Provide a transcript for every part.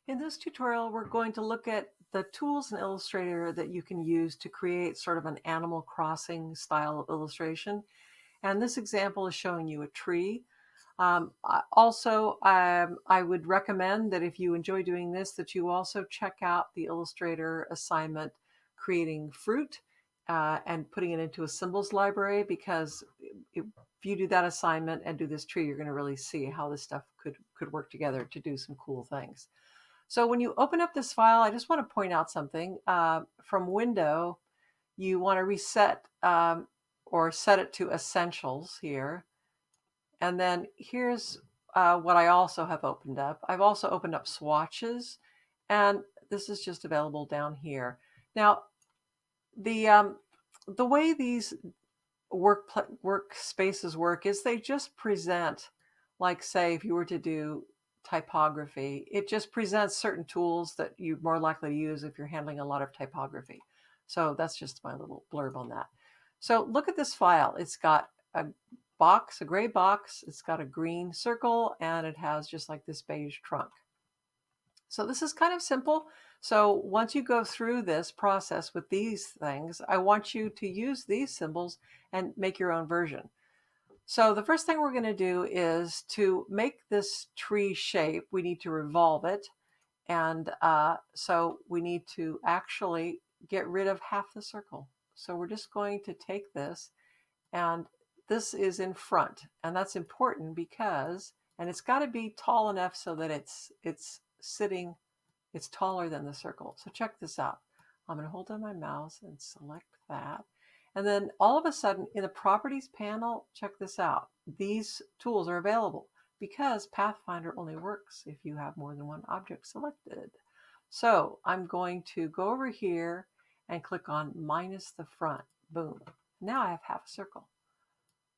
In this tutorial, we're going to look at the tools in Illustrator that you can use to create sort of an Animal Crossing style of illustration. And this example is showing you a tree. I would recommend that if you enjoy doing this, that you also check out the Illustrator assignment, creating fruit and putting it into a symbols library, because if you do that assignment and do this tree, you're going to really see how this stuff could work together to do some cool things. So when you open up this file, I just want to point out something. From Window, you want to reset or set it to Essentials here. And then here's what I also have opened up. I've also opened up Swatches, and this is just available down here. Now, the way these workspaces work is they just present, like, say, if you were to do typography, it just presents certain tools that you're more likely to use if you're handling a lot of typography. So that's just my little blurb on that. So look at this file. It's got a box, a gray box, it's got a green circle, and it has just like this beige trunk. So this is kind of simple. So once you go through this process with these things, I want you to use these symbols and make your own version. So the first thing we're going to do is to make this tree shape, we need to revolve it. And so we need to actually get rid of half the circle. So we're just going to take this, and this is in front. And that's important because, and it's got to be tall enough so that it's sitting, it's taller than the circle. So check this out. I'm going to hold down my mouse and select that. And then all of a sudden in the properties panel, check this out. These tools are available because Pathfinder only works if you have more than one object selected. So I'm going to go over here and click on minus the front. Boom. Now I have half a circle.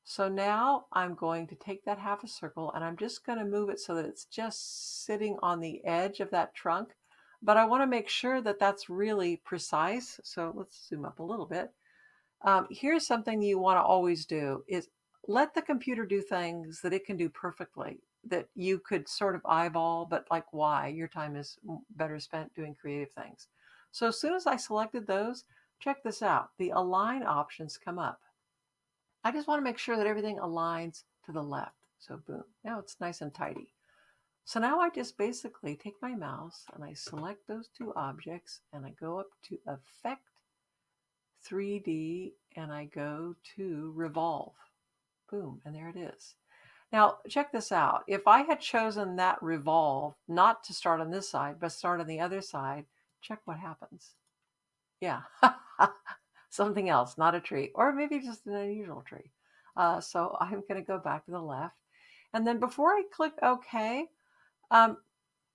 So now I'm going to take that half a circle and I'm just going to move it so that it's just sitting on the edge of that trunk. But I want to make sure that that's really precise. So let's zoom up a little bit. Here's something you want to always do is let the computer do things that it can do perfectly, that you could sort of eyeball, but like, why? Your time is better spent doing creative things. So as soon as I selected those, check this out. The align options come up. I just want to make sure that everything aligns to the left. So boom, now it's nice and tidy. So now I just basically take my mouse and I select those two objects and I go up to Effect, 3D, and I go to Revolve. Boom, and there it is. Now check this out. If I had chosen that revolve not to start on this side, but start on the other side, check what happens. Yeah, something else, not a tree, or maybe just an unusual tree. So I'm going to go back to the left. And then before I click OK, um,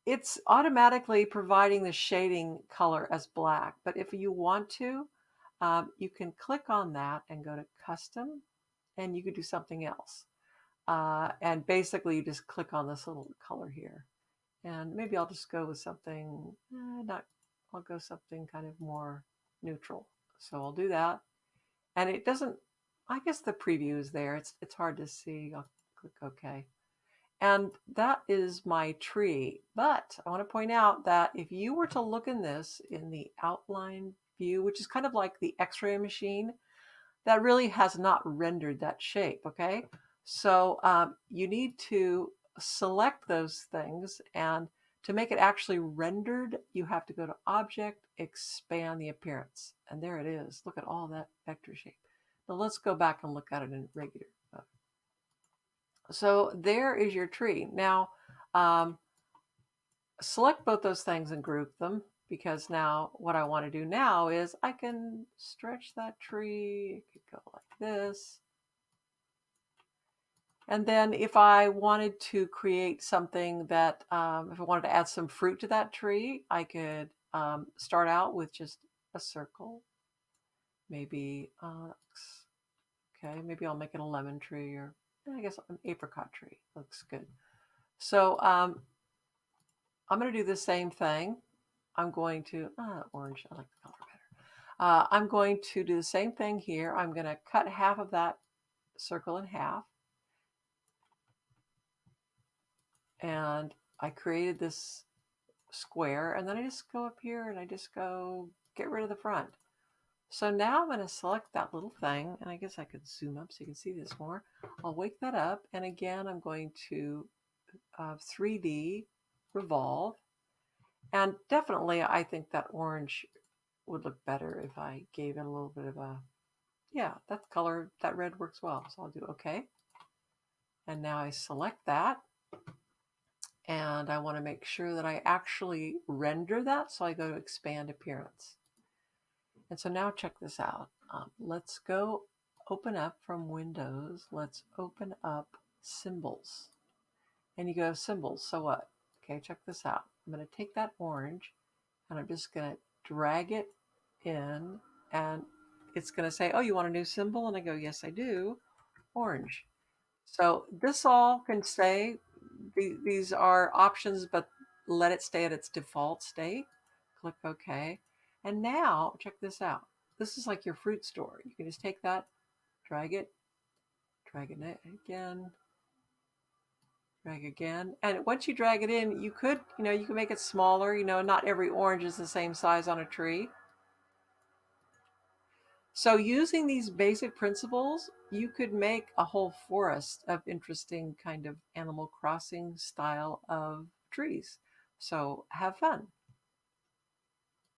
it's automatically providing the shading color as black. But if you want to, you can click on that and go to Custom, and you could do something else. And basically, you just click on this little color here. And maybe I'll just go with something, I'll go something kind of more neutral. So I'll do that. And it doesn't, I guess the preview is there. It's hard to see. I'll click OK. And that is my tree. But I want to point out that if you were to look in this in the outline view, which is kind of like the X-ray machine, that really has not rendered that shape, okay? So you need to select those things, and to make it actually rendered, you have to go to Object, Expand the Appearance. And there it is. Look at all that vector shape. Now let's go back and look at it in regular mode. So there is your tree. Now, select both those things and group them, because now what I want to do now is I can stretch that tree. It could go like this. And then if I wanted to create something that, if I wanted to add some fruit to that tree, I could start out with just a circle. Maybe, okay, maybe I'll make it a lemon tree, or I guess an apricot tree. Looks good. So I'm going to do the same thing. I'm going to, orange, I like the color better. I'm going to do the same thing here. I'm going to cut half of that circle in half. And I created this square, and then I just go up here and I just go get rid of the front. So now I'm going to select that little thing, and I guess I could zoom up so you can see this more. I'll wake that up, and again I'm going to 3D revolve, and definitely I think that orange would look better if I gave it a little bit of a, yeah, that color, that red works well. So I'll do OK. And now I select that, and I want to make sure that I actually render that. So I go to expand appearance. And so now check this out. Let's go open up from Windows. Let's open up symbols. And you go symbols, so what? Okay, check this out. I'm going to take that orange and I'm just going to drag it in, and it's going to say, oh, you want a new symbol? And I go, yes, I do. Orange. So this all can stay. These are options, but let it stay at its default state. Click OK. And now check this out. This is like your fruit store. You can just take that, drag it again, drag again. And once you drag it in, you could, you can make it smaller. Not every orange is the same size on a tree. So using these basic principles, you could make a whole forest of interesting kind of Animal Crossing style of trees. So have fun.